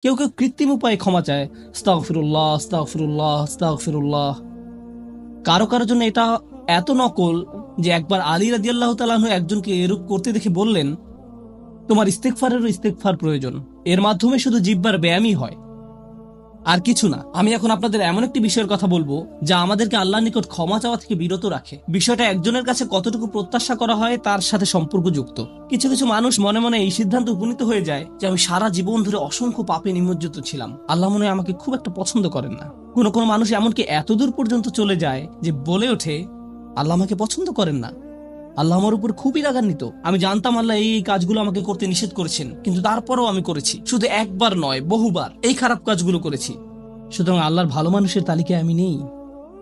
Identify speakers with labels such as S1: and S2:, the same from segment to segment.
S1: কেউ কেউ কৃত্রিম উপায়ে ক্ষমা চায়, আস্তাগফিরুল্লাহ আস্তাগফিরুল্লাহ আস্তাগফিরুল্লাহ। কারো কারো জন্য এটা এত নকল যে একবার আলী রাদিয়াল্লাহু তাআলা আনহু একজনকে এরূপ করতে দেখে বললেন, তোমার ইস্তেগফারেরও ইস্তেগফার প্রয়োজন, এর মাধ্যমে শুধু জিহ্বার ব্যায়ামই হয়, আর কিছু না। আমি এখন আপনাদের এমন একটি বিষয়ের কথা বলবো যা আমাদেরকে আল্লাহর নিকট ক্ষমা চাওয়া থেকে বিরত রাখে। বিষয়টা একজনের কাছে কতটুকু প্রত্যাশা করা হয় তার সাথে সম্পর্কযুক্ত। কিছু কিছু মানুষ মনে মনে এই সিদ্ধান্তে উপনীত হয়ে যায় যে আমি সারা জীবন ধরে অসংখ্য পাপে নিমজ্জিত ছিলাম, আল্লাহ মনে হয় আমাকে খুব একটা পছন্দ করেন না। কোনো কোনো মানুষ এমনকি এতদূর পর্যন্ত চলে যায় যে বলে ওঠে, আল্লাহ আমাকে পছন্দ করেন না, আল্লাহ আমার উপর খুবই রাগান্বিত। আমি জানতাম আল্লাহ এই কাজগুলো আমাকে করতে নিষেধ করেছেন, কিন্তু তারপরেও আমি করেছি। শুধু একবার নয়, বহুবার এই খারাপ কাজগুলো করেছি। সুতরাং আল্লাহর ভালো মানুষের তালিকায় আমি নেই,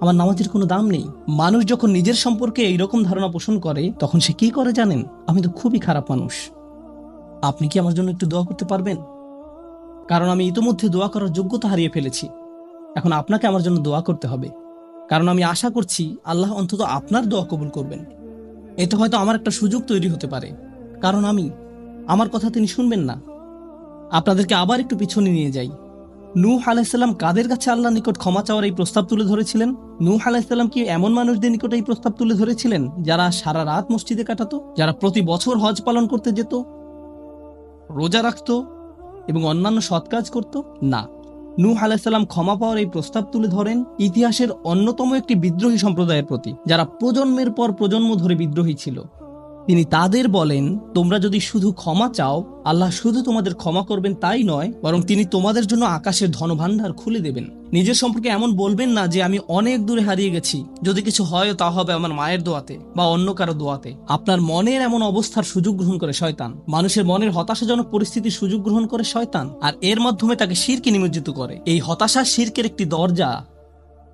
S1: আমার নামাজের কোনো দাম নেই। মানুষ যখন নিজের সম্পর্কে এইরকম ধারণা পোষণ করে তখন সে কি করে জানেন? আমি তো খুবই খারাপ মানুষ। আপনি কি আমার জন্য একটু দোয়া করতে পারবেন? কারণ আমি ইতোমধ্যে দোয়া করার যোগ্যতা হারিয়ে ফেলেছি। এখন আপনাকে আমার জন্য দোয়া করতে হবে, কারণ আমি আশা করছি আল্লাহ অন্তত আপনার দোয়া কবুল করবেন। এটা হয়তো আমার একটা সুযোগ তৈরি হতে পারে, কারণ আমার কথা তিনি শুনবেন না। আপনাদেরকে আবার একটু পিছনে নিয়ে যাই। নূহ আলাইহিসসালাম কাদের কাছে আল্লাহর নিকট ক্ষমা চাওয়ার এই প্রস্তাব তুলে ধরেছিলেন? নূহ আলাইহিসসালাম কি এমন মানুষদের নিকট এই প্রস্তাব তুলে ধরেছিলেন যারা সারা রাত মসজিদে কাটাতো, যারা প্রতি বছর হজ পালন করতে যেত, রোজা রাখতো এবং অন্যান্য সৎ কাজ করত? না, নূহ আলাইহিসসালাম ক্ষমা পাওয়ার এই প্রস্তাব তুলে ধরেন ইতিহাসের অন্যতম একটি বিদ্রোহী সম্প্রদায়ের প্রতি, যারা প্রজন্মের পর প্রজন্ম ধরে বিদ্রোহী ছিল। তিনি তাদের বলেন, তোমরা যদি শুধু ক্ষমা চাও, আল্লাহ শুধু তোমাদের ক্ষমা করবেন তাই নয়, বরং তিনি তোমাদের জন্য আকাশের ধনভাণ্ডার খুলে দেবেন। নিজের সম্পর্কে এমন বলবেন না যে আমি অনেক দূরে হারিয়ে গেছি, যদি কিছু হয় তা হবে আমার মায়ের দোয়াতে বা অন্য কারো দোয়াতে। আপনার মনের এমন অবস্থার সুযোগ গ্রহণ করে শয়তান। মানুষের মনের হতাশাজনক পরিস্থিতির সুযোগ গ্রহণ করে শয়তান, আর এর মাধ্যমে তাকে শিরকে নিমজ্জিত করে। এই হতাশা শিরকের একটি দরজা।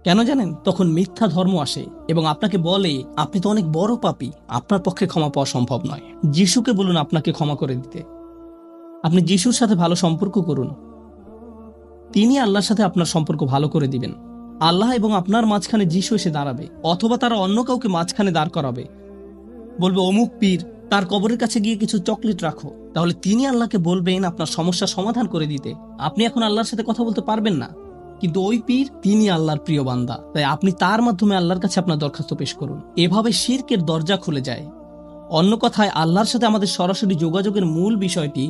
S1: কেন জানেন? তখন মিথ্যা ধর্ম আসে এবং আপনাকে বলে আপনি তো অনেক বড় পাপী, আপনার পক্ষে ক্ষমা পাওয়া সম্ভব নয়। যিশুকে বলুন আপনাকে ক্ষমা করে দিতে। আপনি যিশুর সাথে ভালো সম্পর্ক করুন, তিনি আল্লাহর সাথে আপনার সম্পর্ক ভালো করে দিবেন। আল্লাহ এবং আপনার মাঝখানে যিশু এসে দাঁড়াবে, অথবা তারা অন্য কাউকে মাঝখানে দাঁড় করাবে, বলবে অমুক পীর, তার কবরের কাছে গিয়ে কিছু চকলেট রাখো। তাহলে তিনি আল্লাহকে বলবেন আপনার সমস্যা সমাধান করে দিতে। আপনি এখন আল্লাহর সাথে কথা বলতে পারবেন না, কিন্তু ওই পীর তিনি আল্লাহর প্রিয় বান্দা, তাই আপনি তার মাধ্যমে আল্লাহর কাছে আপনার দরখাস্ত পেশ করুন। এভাবে শিরকের দরজা খুলে যায়। অন্য কথায়, আল্লাহর সাথে আমাদের সরাসরি যোগাযোগের মূল বিষয়টি,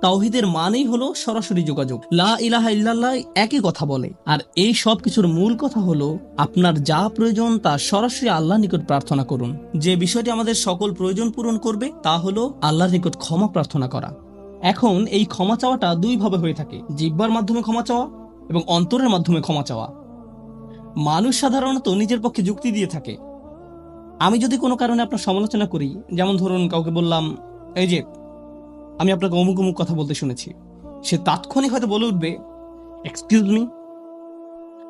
S1: তাওহীদের মানেই হলো সরাসরি যোগাযোগ। লা ইলাহা ইল্লাল্লাহ একই কথা বলে, আর এই সব কিছুর মূল কথা হলো আপনার যা প্রয়োজন তা সরাসরি আল্লাহর নিকট প্রার্থনা করুন। যে বিষয়টি আমাদের সকল প্রয়োজন পূরণ করবে তা হলো আল্লাহর নিকট ক্ষমা প্রার্থনা করা। এখন এই ক্ষমা চাওয়াটা দুই ভাবে হয়ে থাকে, জিহ্বার মাধ্যমে ক্ষমা চাওয়া এবং অন্তরের মাধ্যমে ক্ষমা চাওয়া। মানুষ সাধারণত নিজের পক্ষে যুক্তি দিয়ে থাকে। আমি যদি কোনো কারণে আপনার সমালোচনা করি, যেমন ধরুন কাউকে বললাম, এই যে আমি আপনাকে অমুক অমুক কথা বলতে শুনেছি, সে তাৎক্ষণিক হয়তো বলে উঠবে, এক্সকিউজ মি,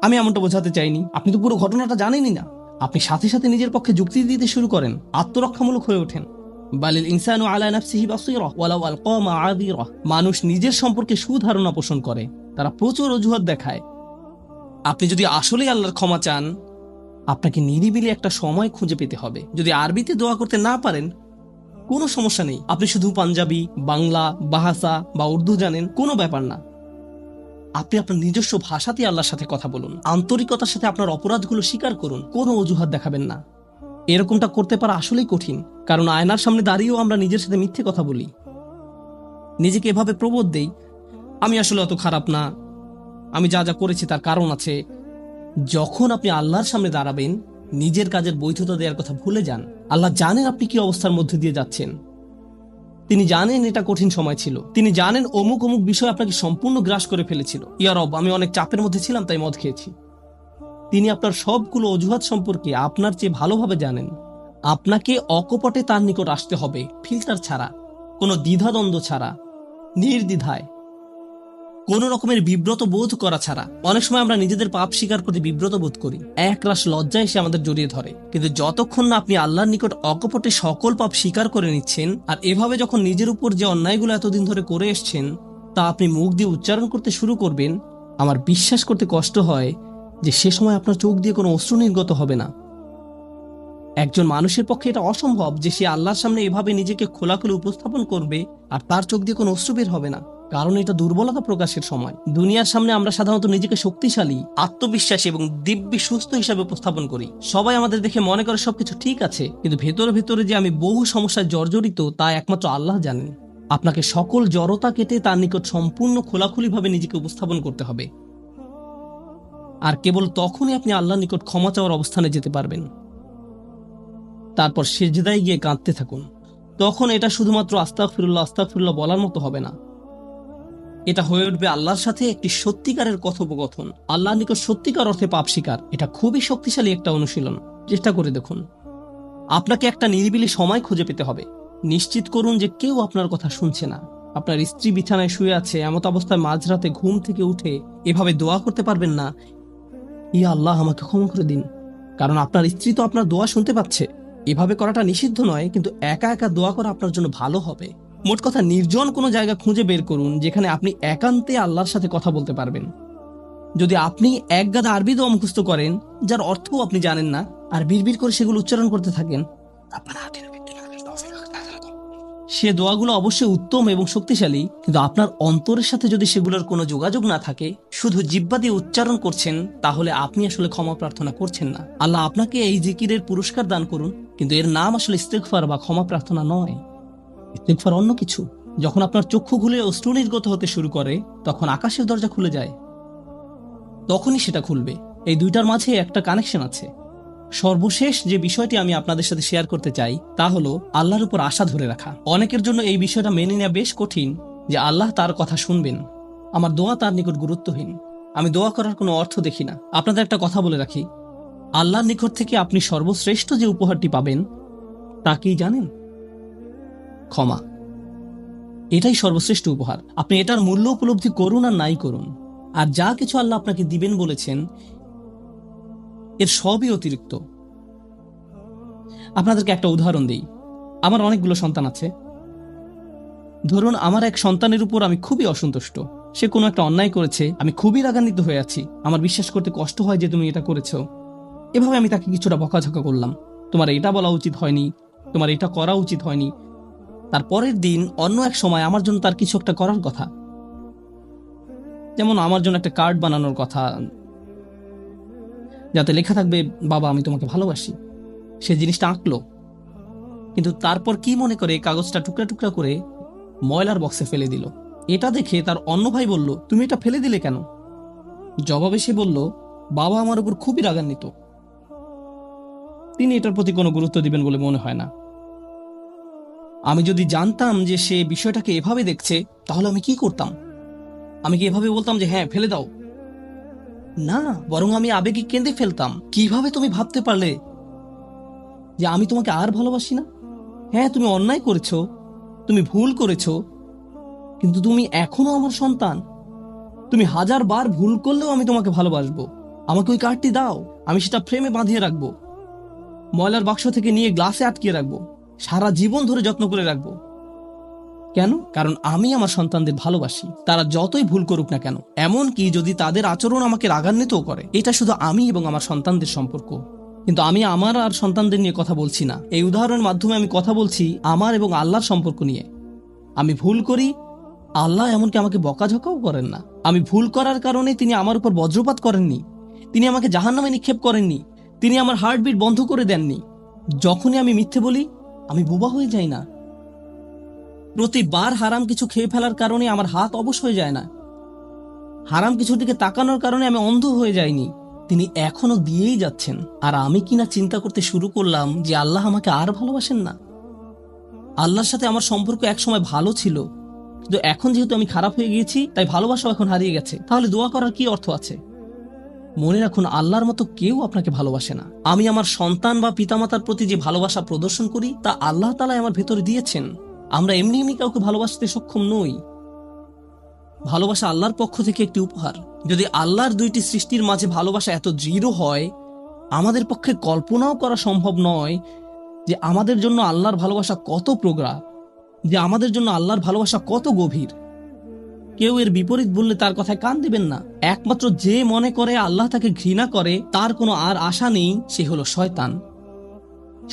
S1: আমি এমনটা বোঝাতে চাইনি, আপনি তো পুরো ঘটনাটা জানেনই না। আপনি সাথে সাথে নিজের পক্ষে যুক্তি দিতে শুরু করেন, আত্মরক্ষামূলক হয়ে ওঠেন। বালিল ইনসানু আলা নাফসিহি বাসীরা ওয়ালাউ আলকা মাআযিরা। মানুষ নিজের সম্পর্কে সুধারণা পোষণ করে, তারা প্রচুর অজুহাত দেখায়। আপনি যদি আসলেই আল্লাহর ক্ষমা চান, আপনাকে নিরিবিলি একটা সময় খুঁজে পেতে হবে। যদি আরবিতে দোয়া করতে না পারেন, কোনো সমস্যা নেই, আপনি শুধু পাঞ্জাবি, বাংলা, বাহাসা বা উর্দু জানেন, কোনো ব্যাপার না। আপনি আপনার নিজস্ব ভাষাতে আল্লাহর সাথে কথা বলুন, আন্তরিকতার সাথে আপনার অপরাধগুলো স্বীকার করুন, কোনো অজুহাত দেখাবেন না। এরকমটা করতে পারা আসলেই কঠিন, কারণ আয়নার সামনে দাঁড়িয়েও আমরা নিজের সাথে মিথ্যে কথা বলি, নিজেকে এভাবে প্রবোধ দেই, আমি আসলে অত খারাপ না, আমি যা যা করেছি তার কারণ আছে। যখন আপনি আল্লাহর সামনে দাঁড়াবেন, নিজের কাজের বৈধতা দেওয়ার কথা ভুলে যান। আল্লাহ জানেন আপনি কি অবস্থার মধ্যে দিয়ে যাচ্ছেন, তিনি জানেন এটা কঠিন সময় ছিল, তিনি জানেন অমুক অমুক বিষয় আপনাকে সম্পূর্ণ গ্রাস করে ফেলেছিল। ইয়া রব, আমি অনেক চাপের মধ্যে ছিলাম তাই মদ খেয়েছি। তিনি আপনার সবগুলো অজুহাত সম্পর্কে আপনার চেয়ে ভালোভাবে জানেন। আপনাকে অকপটে তার নিকট আসতে হবে, ফিল্টার ছাড়া, কোনো দ্বিধাদ্বন্দ্ব ছাড়া, নির্দ্বিধায়, কোনো রকমের বিব্রত বোধ করা ছাড়া। অনেক সময় আমরা নিজেদের পাপ স্বীকার করতে বিব্রত বোধ করি, একরাশ লজ্জা এসে আমাদের জড়িয়ে ধরে। কিন্তু যতক্ষণ না আপনি আল্লাহর নিকট অকপটে সকল পাপ স্বীকার করে নিচ্ছেন, আর এভাবে যখন নিজের উপর যে অন্যায়গুলো এতদিন ধরে করে এসছেন তা আপনি মুখ দিয়ে উচ্চারণ করতে শুরু করবেন, আমার বিশ্বাস করতে কষ্ট হয় যে সে সময় আপনার চোখ দিয়ে কোনো অশ্রু নির্গত হবে না। একজন মানুষের পক্ষে এটা অসম্ভব যে সে আল্লাহর সামনে এভাবে নিজেকে খোলাখুলি উপস্থাপন করবে আর তার চোখ দিয়ে কোনো অশ্রু বের হবে না। কারণ এটা দুর্বলতা প্রকাশের সময়। দুনিয়ার সামনে আমরা সাধারণত নিজেকে শক্তিশালী, আত্মবিশ্বাসী এবং দিব্যি সুস্থ হিসাবে উপস্থাপন করি। সবাই আমাদের দেখে মনে করে সবকিছু ঠিক আছে, কিন্তু ভেতরে ভেতরে যে আমি বহু সমস্যায় জর্জরিত তা একমাত্র আল্লাহ জানেন। আপনাকে সকল জড়তা কেটে তার নিকট সম্পূর্ণ খোলাখুলিভাবে নিজেকে উপস্থাপন করতে হবে, আর কেবল তখনই আপনি আল্লাহর নিকট ক্ষমা চাওয়ার অবস্থানে যেতে পারবেন। তারপর সেজদায় গিয়ে কাঁদতে থাকুন। তখন এটা শুধুমাত্র আস্তাগফিরুল্লাহ আস্তাগফিরুল্লাহ বলার মতো হবে না, এটা হয়ে উঠবে আল্লাহর সাথে একটি সত্যিকারের কথোপকথন, আল্লাহর নিকট সত্যিকার অর্থে পাপ স্বীকার। এটা খুবই শক্তিশালী একটা অনুশীলন, চেষ্টা করে দেখুন। আপনাকে একটা নিরিবিলি সময় খুঁজে পেতে হবে। নিশ্চিত করুন যে কেউ আপনার কথা শুনছে না। আপনার স্ত্রী বিছানায় শুয়ে আছে, এমত অবস্থায় মাঝরাতে ঘুম থেকে উঠে এভাবে দোয়া করতে পারবেন না, ইয়া আল্লাহ আমাকে ক্ষমা করে দিন, কারণ আপনার স্ত্রী তো আপনার দোয়া শুনতে পাচ্ছে। এভাবে করাটা নিষিদ্ধ নয়, কিন্তু একা একা দোয়া করা আপনার জন্য ভালো হবে। মোট কথা, নির্জন কোনো জায়গা খুঁজে বের করুন যেখানে আপনি একান্তে আল্লাহর সাথে কথা বলতে পারবেন। যদি আপনি এক গাদা আরবি দোয়া মুখস্থ করেন যার অর্থও আপনি জানেন না, আর বিড়বিড় করে সেগুলো উচ্চারণ করতে থাকেন, সে দোয়াগুলো অবশ্যই উত্তম এবং শক্তিশালী, কিন্তু আপনার অন্তরের সাথে যদি সেগুলোর কোনো যোগাযোগ না থাকে, শুধু জিহ্বা দিয়ে উচ্চারণ করছেন, তাহলে আপনি আসলে ক্ষমা প্রার্থনা করছেন না। আল্লাহ আপনাকে এই জিকিরের পুরস্কার দান করুন, কিন্তু এর নাম আসলে ইস্তেগফার বা ক্ষমা প্রার্থনা নয়। ইস্তেগফার অন্য কিছু। যখন আপনার চক্ষু খুলে অশ্রু নির্গত হতে শুরু করে, তখন আকাশের দরজা খুলে যায়, তখনই সেটা খুলবে। এই দুইটার মাঝে একটা কানেকশন আছে। সর্বশেষ যে বিষয়টি আমি আপনাদের সাথে শেয়ার করতে চাই তা হলো আল্লাহর উপর আশা ধরে রাখা। অনেকের জন্য এই বিষয়টা মেনে নেওয়া বেশ কঠিন যে আল্লাহ তার কথা শুনবেন। আমার দোয়া তার নিকট গুরুত্বহীন, আমি দোয়া করার কোনো অর্থ দেখি না। আপনাদের একটা কথা বলে রাখি, আল্লাহর নিকট থেকে আপনি সর্বশ্রেষ্ঠ যে উপহারটি পাবেন তা কি জানেন? ক্ষমা। এটাই সর্বশ্রেষ্ঠ উপহার। আপনি এটার মূল্য উপলব্ধি করুন আর নাই করুন, আর যা কিছু আল্লাহ আপনাকে দিবেন বলেছেন এর সবই অতিরিক্ত। আপনাদেরকে একটা উদাহরণ দিই। আমার অনেকগুলো সন্তান আছে। ধরুন আমার এক সন্তানের উপর আমি খুবই অসন্তুষ্ট। সে কোনো একটা অন্যায় করেছে, আমি খুবই রাগান্বিত হয়ে আছি। আমার বিশ্বাস করতে কষ্ট হয় যে তুমি এটা করেছো। এভাবে আমি তাকে কিছুটা বকাঝকা করলাম, তোমার এটা বলা উচিত হয়নি, তোমার এটা করা উচিত হয়নি। তার পরের দিন অন্য এক সময় আমার জন্য তার কিছু একটা করার কথা, যেমন আমার জন্য একটা কার্ড বানানোর কথা যাতে লেখা থাকবে বাবা আমি তোমাকে ভালোবাসি। সে জিনিসটা আঁকলো, কিন্তু তারপর কি মনে করে কাগজটা টুকরা টুকরা করে ময়লার বক্সে ফেলে দিল। এটা দেখে তার অন্য ভাই বলল, তুমি এটা ফেলে দিলে কেন? জবাবে সে বলল, বাবা আমার উপর খুবই রাগান্বিত, তিনি এটার প্রতি কোনো গুরুত্ব দিবেন বলে মনে হয় না। আমি যদি জানতাম যে সে বিষয়টাকে এভাবে দেখছে, তাহলে আমি কি করতাম? আমি কি এভাবে বলতাম যে হ্যাঁ ফেলে দাও? না, বরং আমি আবেগে কেঁদে ফেলতাম। কিভাবে তুমি ভাবতে পারলে যে আমি তোমাকে আর ভালোবাসি না? হ্যাঁ তুমি অন্যায় করেছো, তুমি ভুল করেছো, কিন্তু তুমি এখনো আমার সন্তান। তুমি 1000 বার ভুল করলেও আমি তোমাকে ভালোবাসবো। আমাকে ওই কার্ডটি দাও, আমি সেটা ফ্রেমে বাঁধিয়ে রাখবো, ময়লার বাক্স থেকে নিয়ে গ্লাসে আটকিয়ে রাখবো, সারা জীবন ধরে যত্ন করে রাখবো। কেন? কারণ আমি আমার সন্তানদের ভালোবাসি, তারা যতই ভুল করুক না কেন, এমনকি যদি তাদের আচরণ আমাকে রাগান্বিতও করে। এটা শুধু আমি এবং আমার সন্তানদের সম্পর্ক। কিন্তু আমি আমার আর সন্তানদের নিয়ে কথা বলছি না। এই উদাহরণের মাধ্যমে আমি কথা বলছি আমার এবং আল্লাহর সম্পর্ক নিয়ে। আমি ভুল করি, আল্লাহ এমনকি আমাকে বকাঝকাও করেন না। আমি ভুল করার কারণে তিনি আমার উপর বজ্রপাত করেননি, তিনি আমাকে জাহান্নামে নিক্ষেপ করেননি, তিনি আমার হার্টবিট বন্ধ করে দেননি। যখনই আমি মিথ্যে বলি, আমি বোবা হয়ে যাই না। প্রতিবার হারাম কিছু খেয়ে ফেলার কারণে আমার হাত অবশ হয়ে যায় না। হারাম কিছুর দিকে তাকানোর কারণে আমি অন্ধ হয়ে যাইনি। তিনি এখনো দিয়েই যাচ্ছেন। আর আমি কিনা চিন্তা করতে শুরু করলাম যে আল্লাহ আমাকে আর ভালোবাসেন না। আল্লাহর সাথে আমার সম্পর্ক একসময় ভালো ছিল, কিন্তু এখন যেহেতু আমি খারাপ হয়ে গিয়েছি, তাই ভালোবাসাও এখন হারিয়ে গেছে। তাহলে দোয়া করার কি অর্থ আছে? মনে রাখুন, আল্লাহর মতো কেউ আপনাকে ভালোবাসে না। আমি আমার সন্তান বা পিতামাতার প্রতি যে ভালোবাসা প্রদর্শন করি, তা আল্লাহ তাআলা আমার ভেতরে দিয়েছেন। আমরা এমনি এমনি কাউকে ভালোবাসতে সক্ষম নই। ভালোবাসা আল্লাহর পক্ষ থেকে একটি উপহার। যদি আল্লাহর দুইটি সৃষ্টির মাঝে ভালোবাসা এত দৃঢ় হয়, আমাদের পক্ষে কল্পনাও করা সম্ভব নয় যে আমাদের জন্য আল্লাহর ভালোবাসা কত প্রগাঢ়, যে আমাদের জন্য আল্লাহর ভালোবাসা কত গভীর। কেউ এর বিপরীত বললে তার কথায় কান দিবেন না। একমাত্র যে মনে করে আল্লাহ তাকে ঘৃণা করে, তার কোনো আর আশা নেই, সে হলো শয়তান।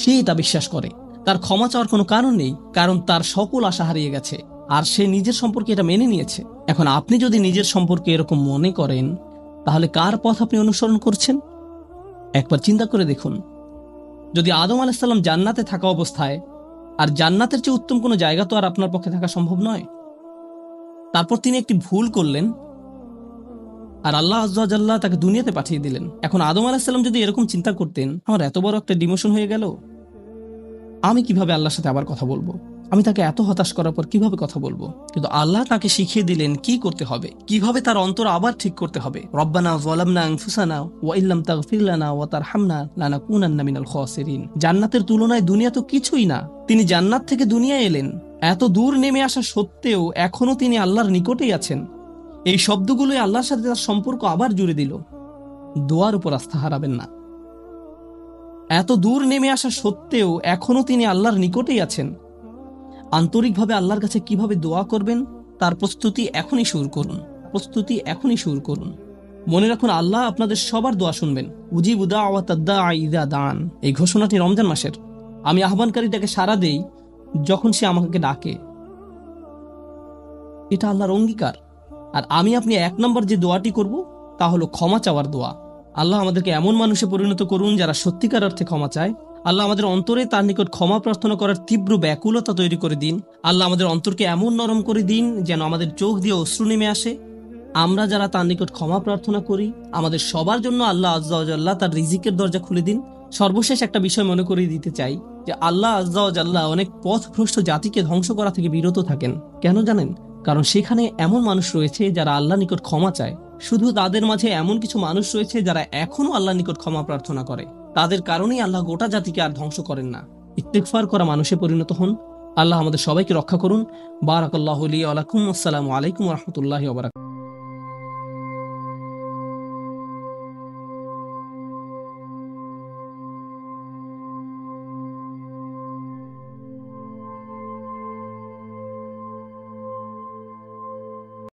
S1: সে এটা বিশ্বাস করে। তার ক্ষমা চাওয়ার কোনো কারণ নেই, কারণ তার সকল আশা হারিয়ে গেছে। আর সে নিজের সম্পর্কে এটা মেনে নিয়েছে। এখন আপনি যদি নিজের সম্পর্কে এরকম মনে করেন, তাহলে কার পথ আপনি অনুসরণ করছেন? একবার চিন্তা করে দেখুন। যদি আদম আলাইহিস সালাম জান্নাতে থাকা অবস্থায়, আর জান্নাতের চেয়ে উত্তম কোনো জায়গা তো আর আপনার পক্ষে থাকা সম্ভব নয়, তারপর তিনি একটি ভুল করলেন আর আল্লাহ আযজা ওয়া জাল্লা তাকে দুনিয়াতে পাঠিয়ে দিলেন। এখন আদম আলাইহিস সালাম যদি এরকম চিন্তা করতেন, আমার এত বড় একটা ডিমোশন হয়ে গেল, আমি কিভাবে আল্লাহর সাথে আবার কথা বলবো? আমি তাকে এত হতাশ করার পর কিভাবে কথা বলবো? কিন্তু আল্লাহ তাকে শিখিয়ে দিলেন কি করতে হবে, কিভাবে তার অন্তর আবার ঠিক করতে হবে। রব্বানা যালামনা আনফুসানা ওয়া ইল্লাম তাগফির লানা ওয়া তারহামনা লানাকুনান্না মিনাল খাসিরিন। জান্নাতের তুলনায় দুনিয়া তো কিছুই না। তিনি জান্নাত থেকে দুনিয়ায় এলেন, এত দূর নেমে আসা সত্ত্বেও এখনো তিনি আল্লাহর নিকটেই আছেন। এই শব্দগুলোই আল্লাহর সাথে তার সম্পর্ক আবার জুড়ে দিল। দোয়ার উপর আস্থা হারাবেন না। এত দূর নেমে আসা সত্ত্বেও এখনো তিনি আল্লাহর নিকটেই আছেন। আন্তরিকভাবে আল্লাহর কাছে কিভাবে দোয়া করবেন তার প্রস্তুতি এখনই শুরু করুন। মনে রাখুন, আল্লাহ আপনাদের সবার দোয়া শুনবেন। উজিবু দাওয়াতাদ দাঈ ইযা দাআন, এই ঘোষণাটি রমজান মাসের। আমি আহ্বানকারীটাকে সাড়া দেই যখন সে আমাকে ডাকে। এটা আল্লাহর অঙ্গীকার। আর আমি আপনি 1 নম্বর যে দোয়াটি করব তা হলো ক্ষমা চাওয়ার দোয়া। আল্লাহ আমাদেরকে এমন মানুষে পরিণত করুন যারা সত্যিকার অর্থে ক্ষমা চায়। আল্লাহ আমাদের অন্তরে তার নিকট ক্ষমা প্রার্থনা করার তীব্র ব্যাকুলতা তৈরি করে দিন। আল্লাহ আমাদের অন্তরকে এমন নরম করে দিন যেন আমাদের চোখ দিয়ে অশ্রু নেমে আসে। আমরা যারা তার নিকট ক্ষমা প্রার্থনা করি, আমাদের সবার জন্য আল্লাহ আযজা ওয়া জাল্লা তার রিজিকের দরজা খুলে দিন। সর্বশেষ একটা বিষয় মনে করিয়ে দিতে চাই যে আল্লাহ আযজা ওয়া জাল্লা অনেক পথভ্রষ্ট জাতিকে ধ্বংস করা থেকে বিরত থাকেন। কেন জানেন? কারণ সেখানে এমন মানুষ রয়েছে যারা আল্লাহ নিকট ক্ষমা চায়। শুধু তাদের মাঝে এমন কিছু মানুষ রয়েছে যারা এখনো আল্লাহ নিকট ক্ষমা প্রার্থনা করে। তাদের কারণেই আল্লাহ গোটা জাতিকে আর ধ্বংস করেন না। ইস্তিগফার করা মানুষে পরিণত হন। আল্লাহ আমাদের সবাইকে রক্ষা করুন। বারাকাল্লাহু লি ওয়া লাকুম। আসসালামু আলাইকুম ওয়া রাহমাতুল্লাহি ওয়া বারাকাতুহু।